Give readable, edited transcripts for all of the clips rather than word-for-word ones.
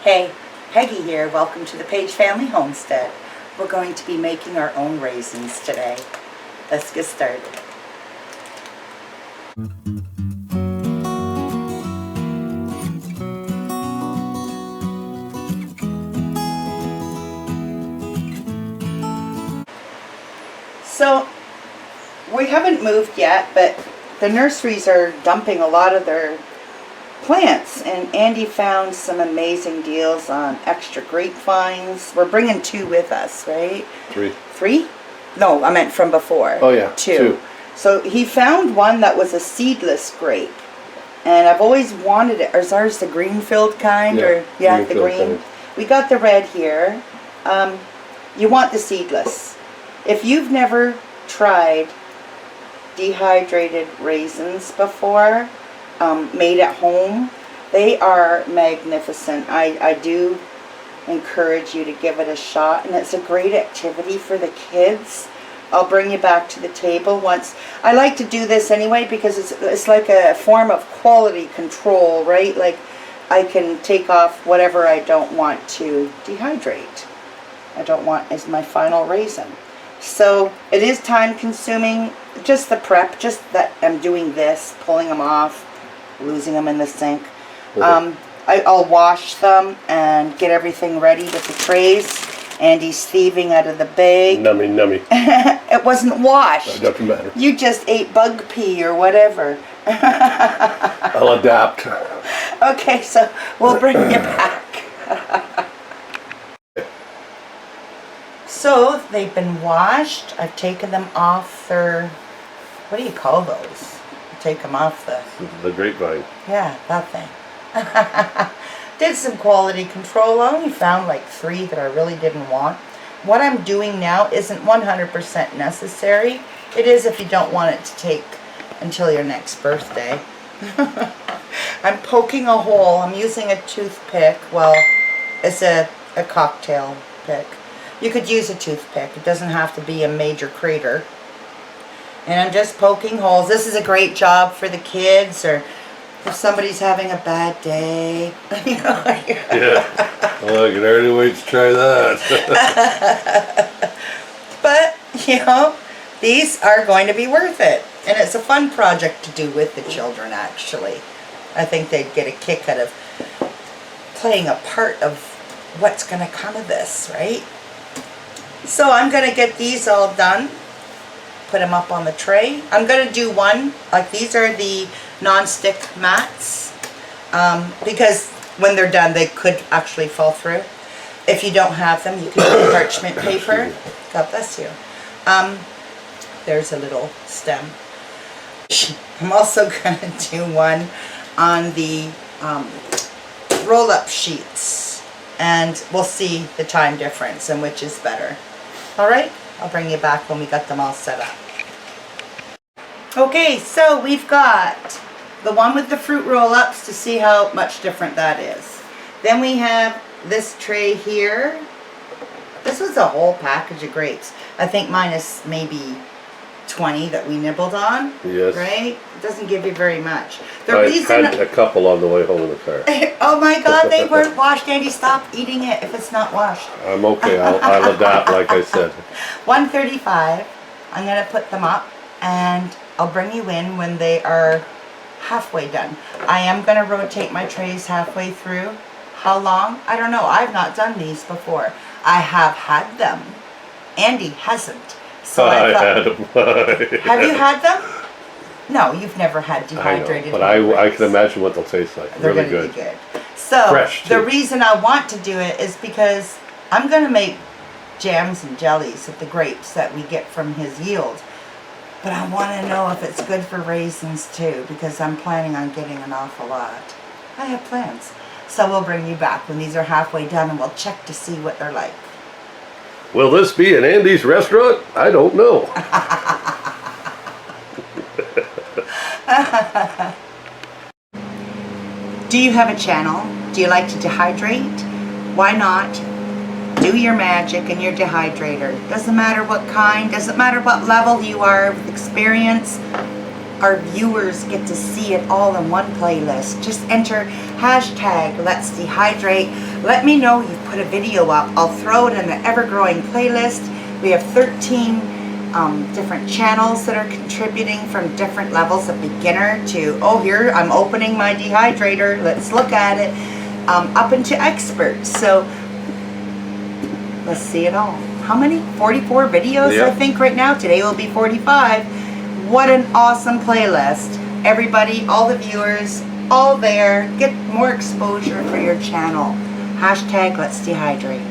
Hey, Peggy here. Welcome to the Paige family homestead. We're going to be making our own raisins today. Let's get started. So, we haven't moved yet, but the nurseries are dumping a lot of their plants, and Andy found some amazing deals on extra grapevines. We're bringing 2 with us, right? 3. 3? No, I meant from before. Oh yeah, 2. So he found one that was a seedless grape, and I've always wanted it. Is ours the Greenfield kind? Yeah, the Greenfield green. kind. We got the red here. You want the seedless. If you've never tried dehydrated raisins before, made at home, they are magnificent. I do encourage you to give it a shot, and it's a great activity for the kids. I'll bring you back to the table once. I like to do this anyway because it's like a form of quality control, right? Like I can take off whatever I don't want to dehydrate. I don't want as my final raisin. So it is time consuming, just the prep, just that I'm doing this, pulling them off, losing them in the sink. I'll wash them and get everything ready with the trays. Andy's thieving out of the bag. Nummy. It wasn't washed. It doesn't matter. You just ate bug pee or whatever. I'll adapt. Okay, so we'll bring you back. So they've been washed. I've taken them off their, what do you call those? Take them off The grapevine. yeah, that thing. Did some quality control. I only found like 3 that I really didn't want. What I'm doing now isn't 100% necessary. It is if you don't want it to take until your next birthday. I'm poking a hole. I'm using a toothpick. Well, it's a cocktail pick. You could use a toothpick. It doesn't have to be a major crater. And I'm just poking holes. This is a great job for the kids, or if somebody's having a bad day. Yeah. Well, I can hardly wait to try that. But, these are going to be worth it. And it's a fun project to do with the children, actually. I think they'd get a kick out of playing a part of what's going to come of this, right? So I'm going to get these all done. Put them up on the tray. I'm going to do one, like these are the non-stick mats, because when they're done they could actually fall through. If you don't have them, you can use parchment paper. God bless you. There's a little stem. I'm also going to do one on the roll-up sheets, and we'll see the time difference and which is better. Alright, I'll bring you back when we got them all set up. Okay, so we've got the one with the fruit roll-ups to see how much different that is. Then we have this tray here. This was a whole package of grapes. I think minus maybe 20 that we nibbled on. Yes. Right? It doesn't give you very much. I had a couple on the way home in the car. Oh my God, they weren't washed. Andy, stop eating it if it's not washed. I'm okay. I'll adapt, like I said. 135. I'm going to put them up, and I'll bring you in when they are halfway done. I am going to rotate my trays halfway through. How long? I don't know. I've not done these before. I have had them. Andy hasn't. So I thought, had them. have you had them? No, you've never had dehydrated. I know, but I can imagine what they'll taste like. They're really gonna good. be good. So Fresh, the too. reason I want to do it is because I'm going to make jams and jellies of the grapes that we get from his yield. But I want to know if it's good for raisins too, because I'm planning on getting an awful lot. I have plans. So we'll bring you back when these are halfway done, and we'll check to see what they're like. Will this be an Andy's restaurant? I don't know. Do you have a channel? Do you like to dehydrate? Why not do your magic in your dehydrator? Doesn't matter what kind, doesn't matter what level you are with experience. Our viewers get to see it all in one playlist. Just enter hashtag Let's Dehydrate. let me know you put a video up. I'll throw it in the ever-growing playlist. We have 13 different channels that are contributing from different levels of beginner to, oh, here I'm opening my dehydrator, let's look at it, up into expert. So let's see it all. How many? 44 videos, yep. I think, right now. Today will be 45. What an awesome playlist. Everybody, all the viewers, all there. Get more exposure for your channel. Hashtag Let's Dehydrate.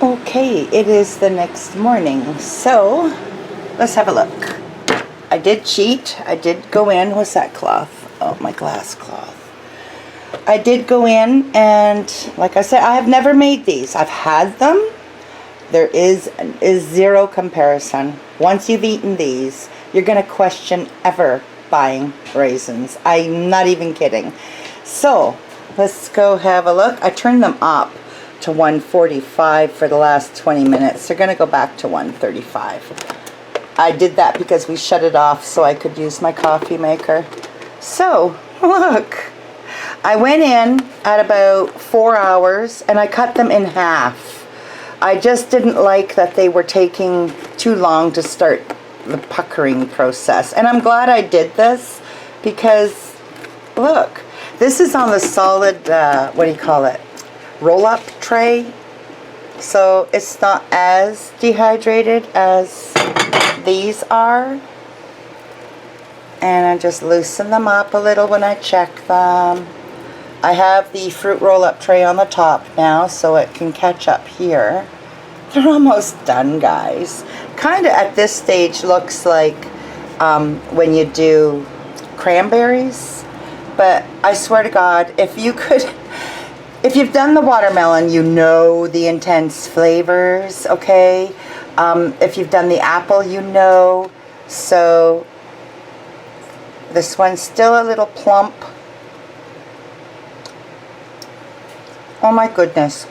Okay, it is the next morning, so let's have a look. I did cheat. I did go in. What's that cloth? Oh, my glass cloth. I did go in, and like I said, I have never made these. I've had them. There is zero comparison. Once you've eaten these, you're going to question ever buying raisins. I'm not even kidding. So let's go have a look. I turned them up to 145 for the last 20 minutes. They're going to go back to 135. I did that because we shut it off so I could use my coffee maker. So look, I went in at about 4 hours and I cut them in half. I just didn't like that they were taking too long to start the puckering process. And I'm glad I did this because look, this is on the solid, what do you call it? Roll-up tray, so it's not as dehydrated as these are, and I just loosen them up a little when I check them. I have the fruit roll-up tray on the top now so it can catch up here. They're almost done, guys. Kind of at this stage looks like when you do cranberries, but I swear to God, if you could, if you've done the watermelon, you know the intense flavors, okay? If you've done the apple, you know. So this one's still a little plump. Oh my goodness.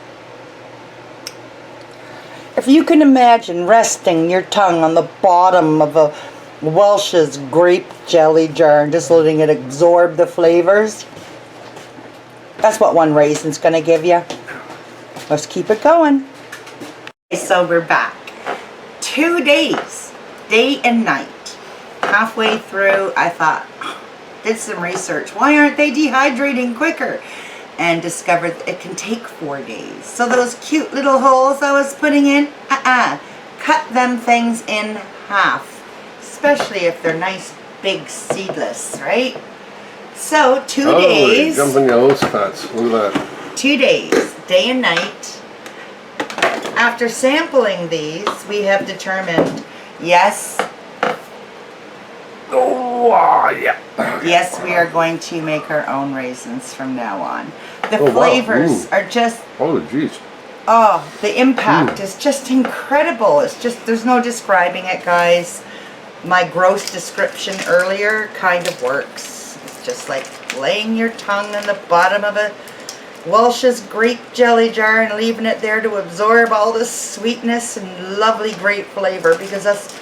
If you can imagine resting your tongue on the bottom of a Welch's grape jelly jar and just letting it absorb the flavors, that's what one raisin's going to give you. Let's keep it going. So we're back. 2 days, day and night. Halfway through, I thought, did some research. Why aren't they dehydrating quicker? And discovered it can take 4 days. So those cute little holes I was putting in, cut them things in half. Especially if they're nice, big, seedless, right? So 2 days. Jumping yellow spots. Look at that. 2 days, day and night. After sampling these, we have determined, yes. Oh, yeah. Yes, we are going to make our own raisins from now on. The flavors are just, oh, geez. Oh, the impact is just incredible. It's just, there's no describing it, guys. My gross description earlier kind of works. It's just like laying your tongue on the bottom of a Welch's grape jelly jar and leaving it there to absorb all the sweetness and lovely grape flavor, because that's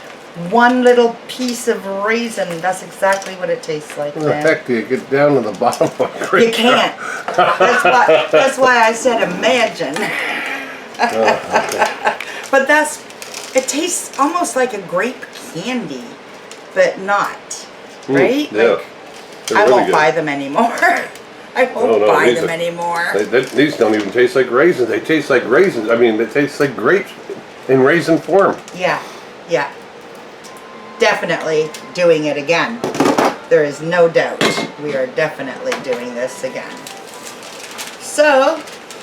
one little piece of raisin. That's exactly what it tastes like. How the heck do you get down to the bottom of a grape jar? You can't. That's why I said imagine. But it tastes almost like a grape candy, but not, right? Yeah. Like, I won't buy them anymore. I won't buy them anymore. These don't even taste like raisins. They taste like raisins. I mean, they taste like grapes in raisin form. Yeah, yeah. Definitely doing it again. There is no doubt. We are definitely doing this again. So,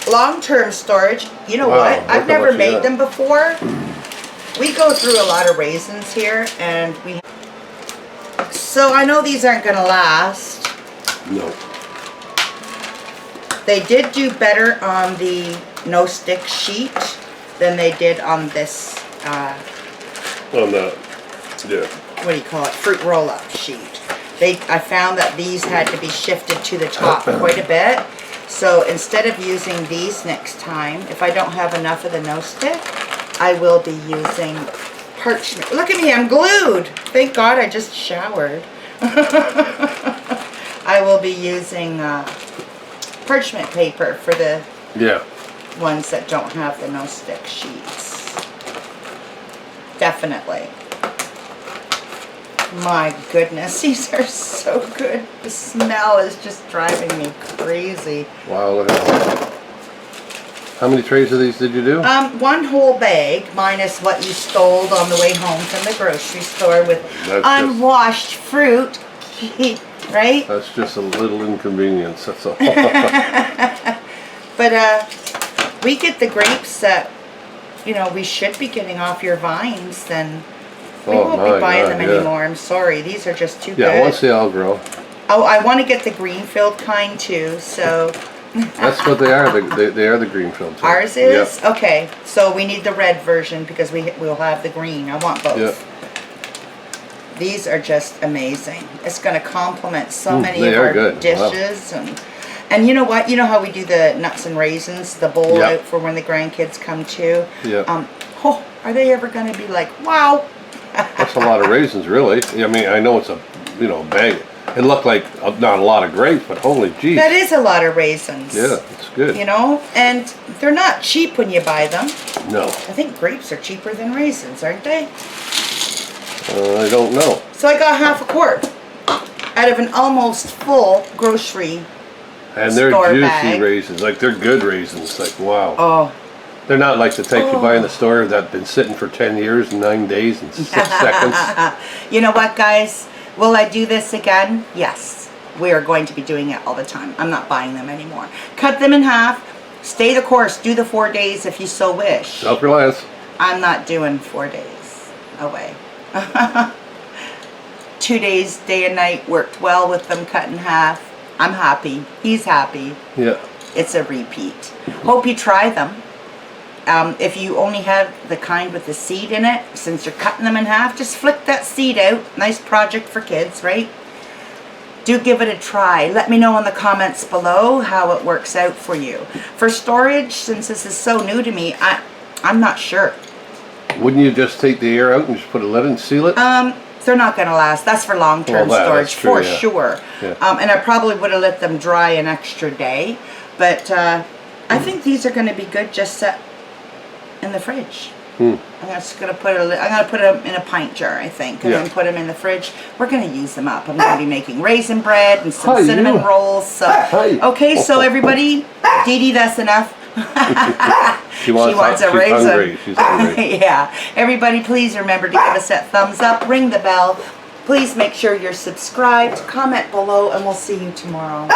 long-term storage. You know what? I've never made them before. We go through a lot of raisins here, and so I know these aren't going to last. No. They did do better on the no-stick sheet than they did on this, On that, yeah. what do you call it, fruit roll-up sheet. I found that these had to be shifted to the top quite a bit. So instead of using these next time, if I don't have enough of the no-stick, I will be using parchment. Look at me, I'm glued. Thank God I just showered. I will be using parchment paper for the Yeah. ones that don't have the no stick sheets. Definitely. My goodness, these are so good. The smell is just driving me crazy. Wow, look at that. How many trays of these did you do? One whole bag minus what you stole on the way home from the grocery store with unwashed fruit, right? That's just a little inconvenience, that's all. But we get the grapes that, you know, we should be getting off your vines, then we won't be buying them anymore. I'm sorry, these are just too good. Yeah, once they all grow. Oh, I want to get the Greenfield kind too, so. That's what they are. They are the Greenfield. Ours is? Yep. Okay, so we need the red version because we'll have the green. I want both. Yep. These are just amazing. It's going to complement so many of our dishes. Wow. And you know what? You know how we do the nuts and raisins, the bowl out for when the grandkids come too? Yeah. Oh, are they ever going to be like, wow? That's a lot of raisins, really. I mean, I know it's a, you know, bag. It looked like not a lot of grapes, but holy geez. That is a lot of raisins. Yeah, it's good. You know, and they're not cheap when you buy them. No. I think grapes are cheaper than raisins, aren't they? I don't know. So I got half a quart out of an almost full grocery and they're store juicy bag. Raisins. Like, they're good raisins. Like, wow. Oh. They're not like the type you buy in the store that have been sitting for 10 years, 9 days, and 6 seconds. You know what, guys? Will I do this again? Yes. We are going to be doing it all the time. I'm not buying them anymore. Cut them in half. Stay the course. Do the 4 days if you so wish. Self-reliance. I'm not doing 4 days away. 2 days, day and night, worked well with them cut in half. I'm happy. He's happy. Yeah. It's a repeat. Hope you try them. If you only have the kind with the seed in it, since you're cutting them in half, just flick that seed out. Nice project for kids, right? Do give it a try. Let me know in the comments below how it works out for you. For storage, since this is so new to me, I'm not sure. Wouldn't you just take the air out and just put a lid and seal it? They're not going to last. That's for long-term storage, for sure. Yeah. And I probably would have let them dry an extra day. But I think these are going to be good just set in the fridge. I'm just gonna put I'm gonna put them in a pint jar, I think, and then put them in the fridge. We're gonna use them up. I'm gonna be making raisin bread and some cinnamon rolls. So okay, so everybody, Dee Dee, that's enough. She wants a raisin. Hungry. She's hungry. Yeah. Everybody, please remember to give us that thumbs up, ring the bell. Please make sure you're subscribed, comment below, and we'll see you tomorrow.